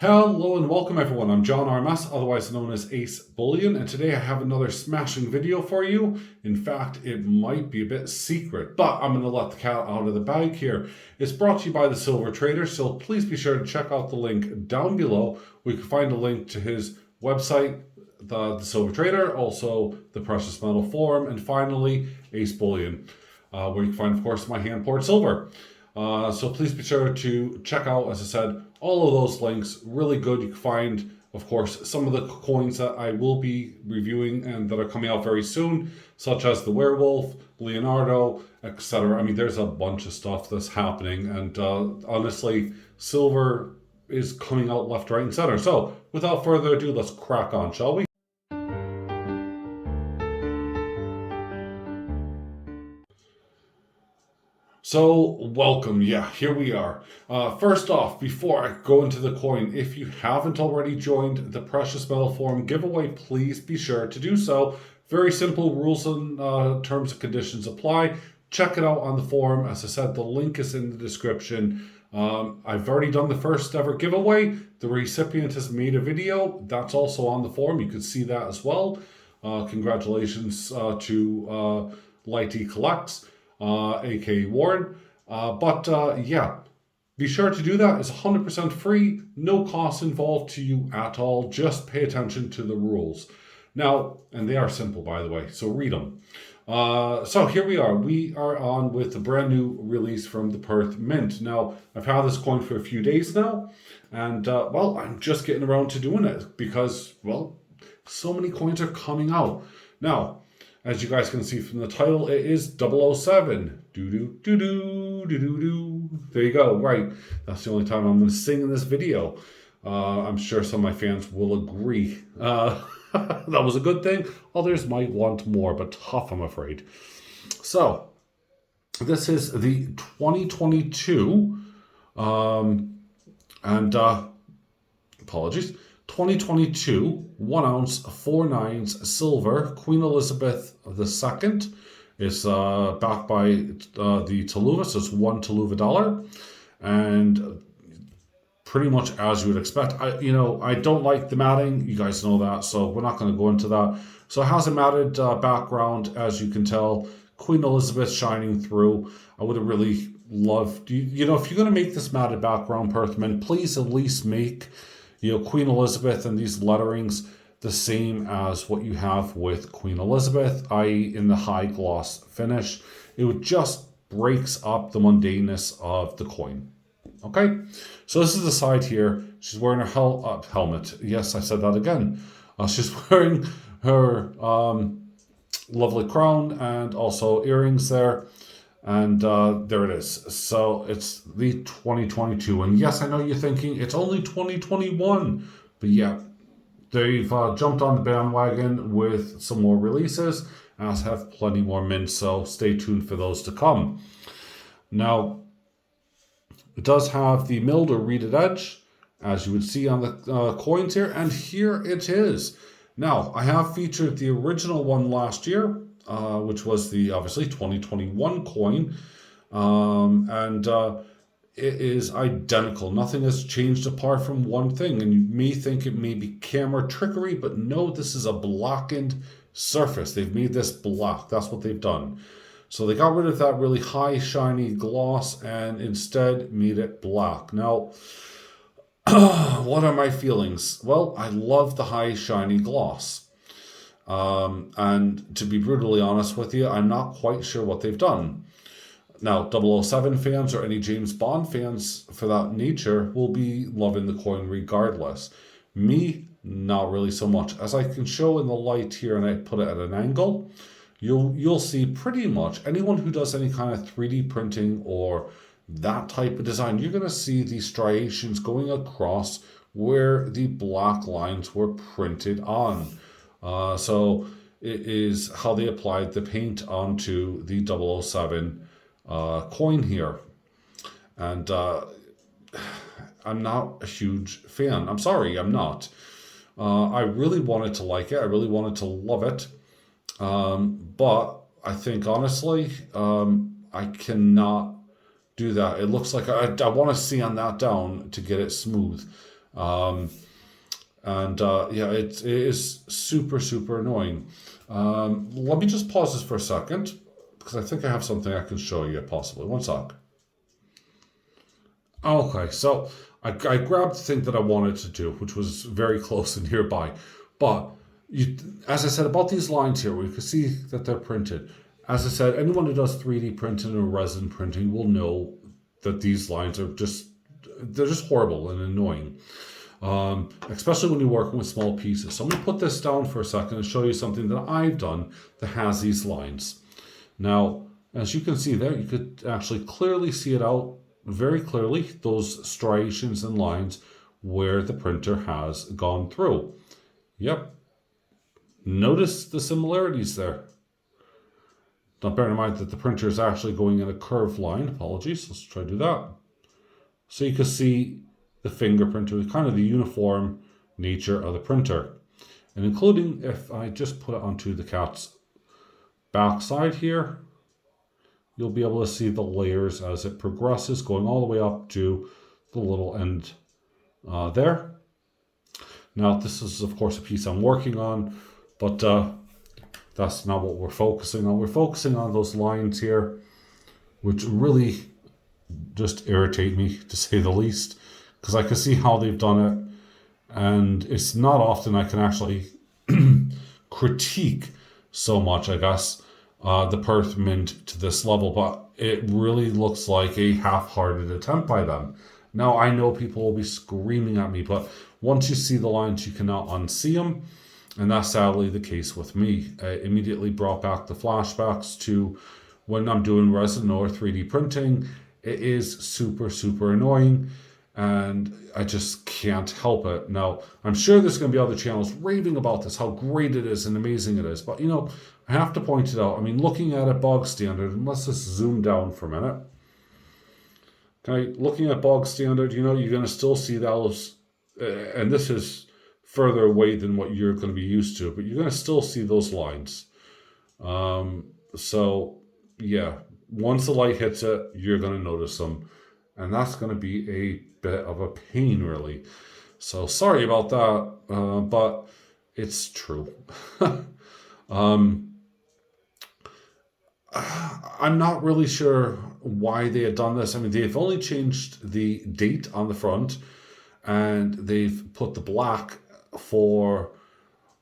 Hello and welcome everyone, I'm John RMS, otherwise known as AceBullion, and today I have another smashing video for you. In fact, it might be a bit secret, but I'm going to let the cat out of the bag here. It's brought to you by the Silver Trader, so please be sure to check out the link down below. We can find a link to his website, the Silver Trader, also the Precious Metal Forum, and finally AceBullion, where you can find, of course, my hand-poured silver. So please be sure to check out, as I said, all of those links. Really good. You can find, of course, some of the coins that I will be reviewing and that are coming out very soon, such as the Werewolf, Leonardo, etc. I mean, there's a bunch of stuff that's happening, and honestly, silver is coming out left, right, and center. So without further ado, let's crack on, shall we? So, welcome. Yeah, here we are. First off, before I go into the coin, if you haven't already joined the Precious Metal Forum giveaway, please be sure to do so. Very simple rules and terms and conditions apply. Check it out on the forum. As I said, the link is in the description. I've already done the first ever giveaway. The recipient has made a video. That's also on the forum. You can see that as well. Congratulations to Lighty Collects. aka Warren. Yeah, be sure to do that. It's 100% free, no cost involved to you at all. Just pay attention to the rules. Now, and they are simple, by the way, so read them. So here we are. We are on with the brand new release from the Perth Mint. Now, I've had this coin for a few days now, and well, I'm just getting around to doing it because, well, so many coins are coming out. Now, as you guys can see from the title, it is 007. Do-do-do-do, There you go, right. That's the only time I'm going to sing in this video. I'm sure some of my fans will agree. That was a good thing. Others might want more, but tough, I'm afraid. So, this is the 2022, apologies, 2022 1 ounce 4 nines silver Queen Elizabeth II. It's backed by the Tuluva, so it's $1 Tuluva, and pretty much as you would expect. I don't like the matting. You guys know that, so we're not going to go into that. So it has a matted background, as you can tell. Queen Elizabeth shining through. I would have really loved, if you're going to make this matted background, Perthman, please at least make Queen Elizabeth and these letterings the same as what you have with Queen Elizabeth, i.e. in the high gloss finish. It just breaks up the mundaneness of the coin. Okay, so this is the side here. She's wearing her helmet. Yes, I said that again. She's wearing her lovely crown and also earrings there. And there it is. So it's the 2022. And yes, I know you're thinking it's only 2021. But yeah, they've jumped on the bandwagon with some more releases, as have plenty more mints. So stay tuned for those to come. Now, it does have the milled or reeded edge, as you would see on the coins here. And here it is. Now, I have featured the original one last year, which was the, obviously, 2021 coin. It is identical. Nothing has changed apart from one thing. And you may think it may be camera trickery, but no, this is a blackened surface. They've made this black. That's what they've done. So they got rid of that really high, shiny gloss and instead made it black. Now, what are my feelings? Well, I love the high, shiny gloss. And to be brutally honest with you, I'm not quite sure what they've done. Now, 007 fans or any James Bond fans for that nature will be loving the coin regardless. Me, not really so much. As I can show in the light here, and I put it at an angle, you'll see pretty much anyone who does any kind of 3D printing or that type of design, you're going to see these striations going across where the black lines were printed on. So it is how they applied the paint onto the 007 coin here. And I'm not a huge fan. I'm sorry, I'm not. I really wanted to like it. I really wanted to love it. But I think, honestly, I cannot do that. It looks like I want to sand that down to get it smooth. Yeah, it is super, super annoying. Let me just pause this for a second, because I think I have something I can show you, possibly. One sec. Okay, so I grabbed the thing that I wanted to do, which was very close and nearby. But you, as I said about these lines here, we can see that they're printed. As I said, anyone who does 3D printing or resin printing will know that these lines are they're just horrible and annoying. Especially when you're working with small pieces. So I'm going to put this down for a second and show you something that I've done that has these lines. Now, as you can see there, you could actually clearly see it out very clearly, those striations and lines where the printer has gone through. Yep. Notice the similarities there. Now, bear in mind that the printer is actually going in a curved line. Apologies. Let's try to do that. So you can see the fingerprint, kind of the uniform nature of the printer. And including, if I just put it onto the cat's backside here, you'll be able to see the layers as it progresses, going all the way up to the little end there. Now, this is, of course, a piece I'm working on, but that's not what we're focusing on. We're focusing on those lines here, which really just irritate me, to say the least, because I can see how they've done it, and it's not often I can actually critique so much, I guess, the Perth Mint to this level, but it really looks like a half-hearted attempt by them. Now, I know people will be screaming at me, but once you see the lines, you cannot unsee them, and that's sadly the case with me. It immediately brought back the flashbacks to when I'm doing resin or 3D printing. It is super, super annoying, and I just can't help it. Now, I'm sure there's going to be other channels raving about this, how great it is and amazing it is, but, I have to point it out. I mean, looking at it bog standard, and let's just zoom down for a minute. Okay, looking at bog standard, you're going to still see those, and this is further away than what you're going to be used to, but you're going to still see those lines. So, yeah, once the light hits it, you're going to notice them, and that's going to be a bit of a pain, really. So, sorry about that, but it's true. I'm not really sure why they had done this. I mean, they've only changed the date on the front, and they've put the black for,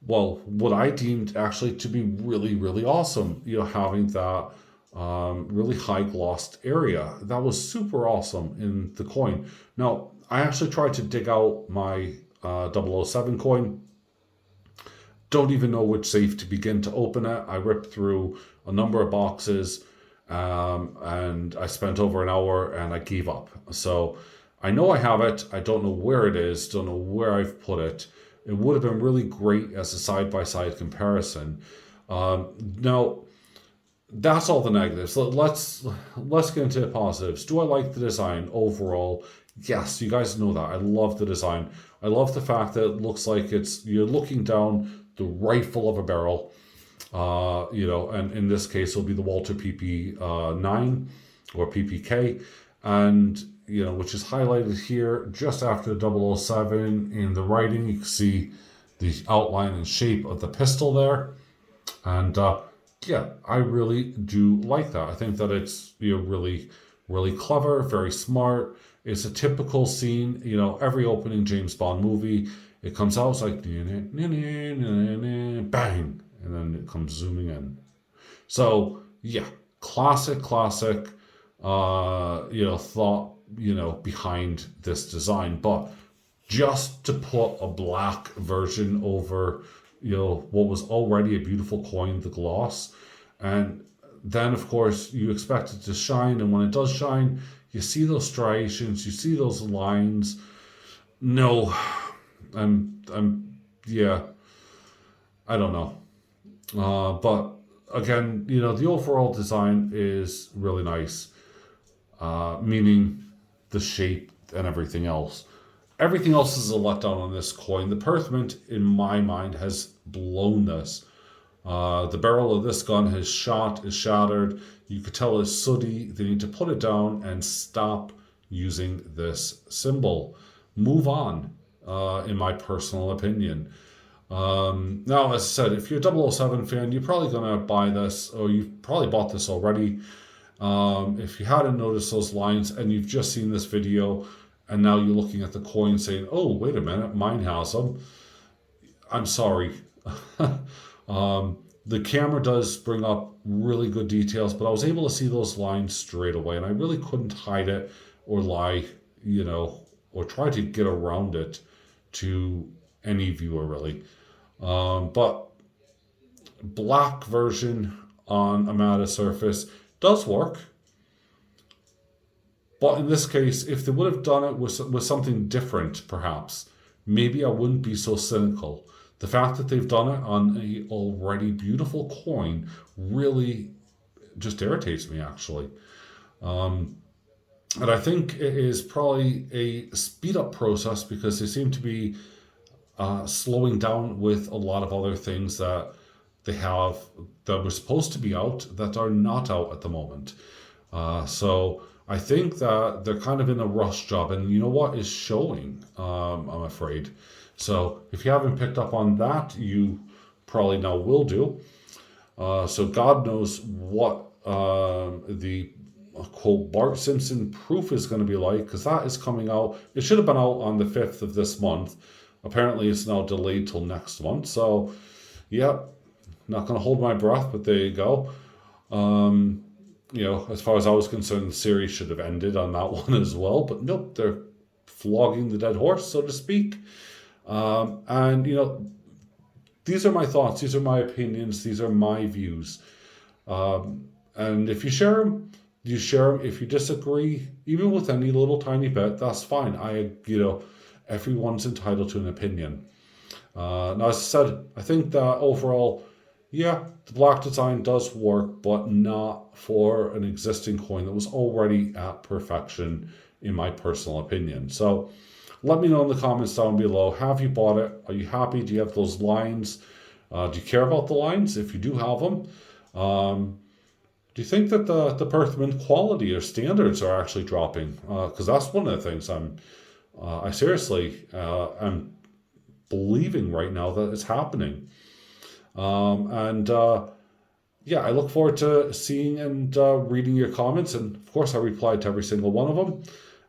well, what I deemed actually to be really, really awesome. Having that really high glossed area. That was super awesome in the coin. Now, I actually tried to dig out my 007 coin. Don't even know which safe to begin to open it. I ripped through a number of boxes, and I spent over an hour, and I gave up. So I know I have it. I don't know where it is. Don't know where I've put it. It would have been really great as a side-by-side comparison. Now, that's all the negatives. Let's get into the positives. Do I like the design overall? Yes, you guys know that. I love the design. I love the fact that it looks like you're looking down the rifle of a barrel, and in this case it'll be the Walter PP9 or PPK, and which is highlighted here just after the 007 in the writing. You can see the outline and shape of the pistol there, and yeah, I really do like that. I think that it's really, really clever, very smart. It's a typical scene, every opening James Bond movie. It comes out, it's like, bang, and then it comes zooming in. So, yeah, classic, thought, behind this design. But just to put a black version over, what was already a beautiful coin, the gloss, and then, of course, you expect it to shine, and when it does shine, you see those striations, you see those lines. No, yeah, I don't know. But again, the overall design is really nice, meaning the shape and everything else. Everything else is a letdown on this coin. The Perth Mint, in my mind, has blown this. The barrel of this gun is shattered. You could tell it's sooty. They need to put it down and stop using this symbol. Move on. in my personal opinion. Now, as I said, if you're a 007 fan, you're probably going to buy this, or you've probably bought this already. If you hadn't noticed those lines and you've just seen this video and now you're looking at the coin saying, oh, wait a minute, mine has them. I'm sorry. The camera does bring up really good details, but I was able to see those lines straight away, and I really couldn't hide it or lie, or try to get around it to any viewer, really. But black version on a matte surface does work. But in this case, if they would have done it with something different, perhaps, maybe I wouldn't be so cynical. The fact that they've done it on a already beautiful coin really just irritates me, actually. And I think it is probably a speed up process because they seem to be slowing down with a lot of other things that they have that were supposed to be out that are not out at the moment. So I think that they're kind of in a rush job, and you know what is showing, I'm afraid. So if you haven't picked up on that, you probably now will do. So God knows what the quote Bart Simpson proof is going to be like, because that is coming out. It should have been out on the 5th of this month. Apparently it's now delayed till next month. So yeah, not going to hold my breath, but there you go. As far as I was concerned, the series should have ended on that one as well. But nope, they're flogging the dead horse, so to speak. These are my thoughts, these are my opinions, these are my views. And if you share them, you share them. If you disagree, even with any little tiny bit, that's fine. Everyone's entitled to an opinion. Now, as I said, I think that overall, yeah, the black design does work, but not for an existing coin that was already at perfection, in my personal opinion. So let me know in the comments down below. Have you bought it? Are you happy? Do you have those lines? Do you care about the lines if you do have them? Do you think that the Perth mint quality or standards are actually dropping? Because that's one of the things I seriously am believing right now that it's happening. I look forward to seeing and reading your comments. And of course, I replied to every single one of them.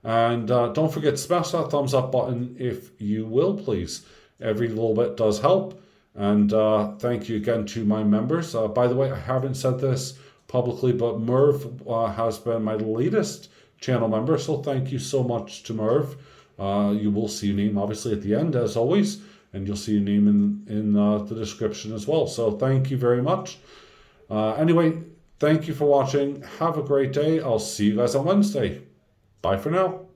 And don't forget to smash that thumbs up button if you will, please. Every little bit does help. And thank you again to my members. By the way, I haven't said this publicly, but Merv has been my latest channel member. So thank you so much to Merv. You will see your name, obviously, at the end, as always. And you'll see your name in the description as well. So thank you very much. Anyway, thank you for watching. Have a great day. I'll see you guys on Wednesday. Bye for now.